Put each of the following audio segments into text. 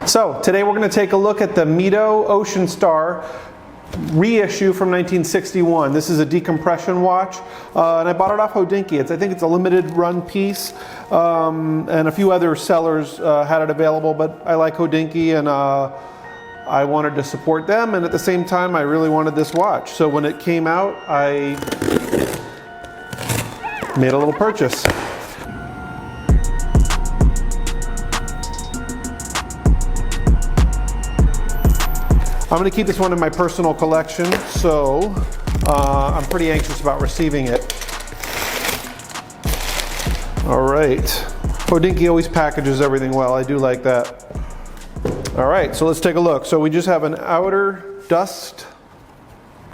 So today we're going to take a look at the Mido Ocean Star reissue from 1961. This is a decompression watch, and I bought it off Hodinkee. I think it's a limited run piece, and a few other sellers had it available, but I like Hodinkee, and I wanted to support them, and at the same time I really wanted this watch. So when it came out, I made a little purchase. I'm going to keep this one in my personal collection, so I'm pretty anxious about receiving it. All right, Hodinkee always packages everything well. I do like that. All right, so let's take a look. So we just have an outer dust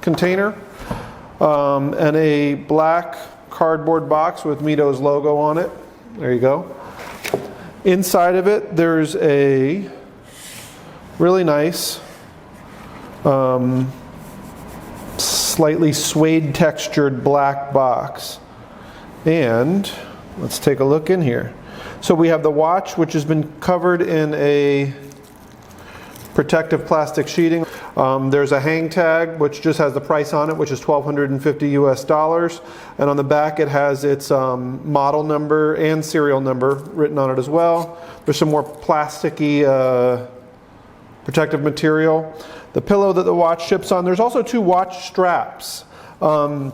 container and a black cardboard box with Mido's logo on it. There you go. Inside of it, there's a really nice slightly suede textured black box, and let's take a look in here. So we have the watch, which has been covered in a protective plastic sheeting. There's a hang tag which just has the price on it, which is $1,250 US, and on the back it has its model number and serial number written on it as well. There's some more plasticky protective material. The pillow that the watch ships on. There's also two watch straps. So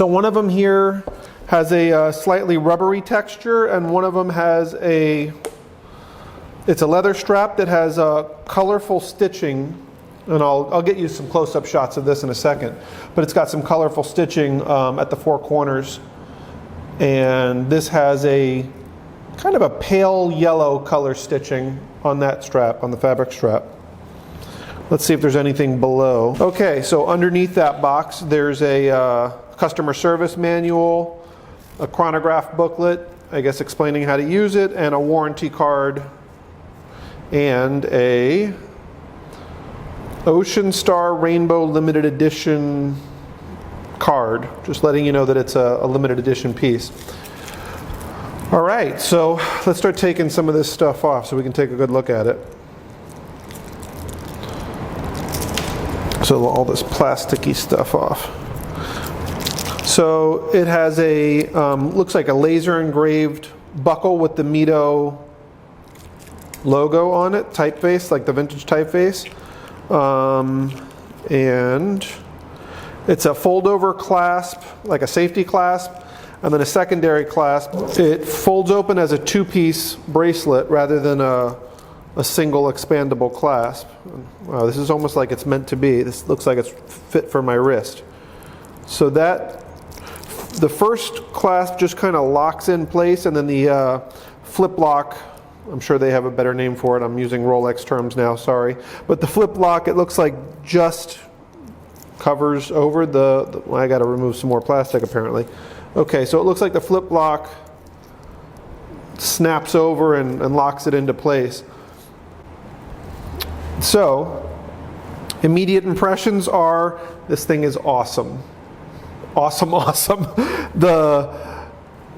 one of them here has a slightly rubbery texture, and one of them has it's a leather strap that has colorful stitching, and I'll get you some close-up shots of this in a second, but it's got some colorful stitching at the four corners, and this has a kind of a pale yellow color stitching on that strap, on the fabric strap. Let's see if there's anything below. Okay, so underneath that box there's a customer service manual, a chronograph booklet, I guess explaining how to use it, and a warranty card, and a Ocean Star Rainbow limited edition card, just letting you know that it's a limited edition piece. All right, so let's start taking some of this stuff off so we can take a good look at it. So all this plasticky stuff off. So it has a, looks like a laser engraved buckle with the Mido logo on it, typeface, like the vintage typeface. And it's a fold over clasp, like a safety clasp, and then a secondary clasp. It folds open as a two-piece bracelet rather than a single expandable clasp. Wow, this is almost like it's meant to be. This looks like it's fit for my wrist. So that, the first clasp just kind of locks in place, and then the flip lock, I'm sure they have a better name for it. I'm using Rolex terms now, sorry. But the flip lock, it looks like just covers over well, I got to remove some more plastic apparently. Okay, so it looks like the flip lock snaps over and locks it into place. So, immediate impressions are, this thing is awesome. Awesome, awesome. The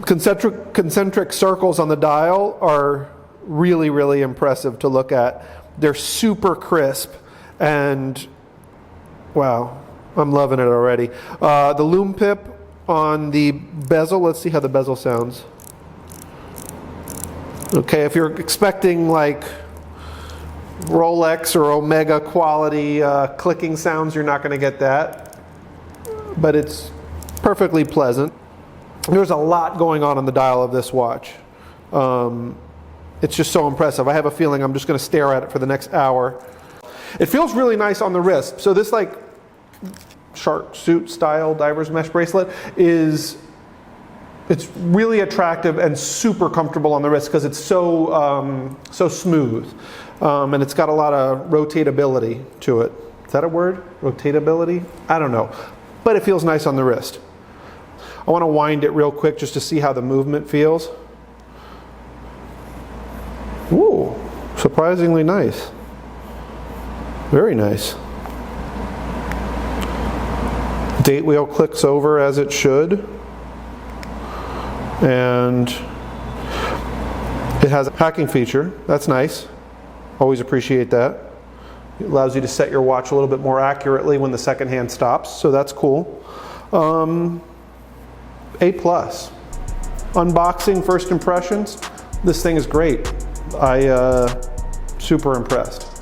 concentric circles on the dial are really, really impressive to look at. They're super crisp, and wow, I'm loving it already. The Lume pip on the bezel, let's see how the bezel sounds. Okay, if you're expecting like Rolex or Omega quality clicking sounds, you're not going to get that, but it's perfectly pleasant. There's a lot going on the dial of this watch. It's just so impressive. I have a feeling I'm just going to stare at it for the next hour. It feels really nice on the wrist. So this like shark suit style diver's mesh bracelet it's really attractive and super comfortable on the wrist because it's so smooth. And it's got a lot of rotatability to it. Is that a word? Rotatability? I don't know. But it feels nice on the wrist. I want to wind it real quick just to see how the movement feels. Ooh, surprisingly nice. Very nice. Date wheel clicks over as it should. And it has a packing feature. That's nice. Always appreciate that. It allows you to set your watch a little bit more accurately when the second hand stops, so that's cool. A+. Unboxing, first impressions, this thing is great. Super impressed.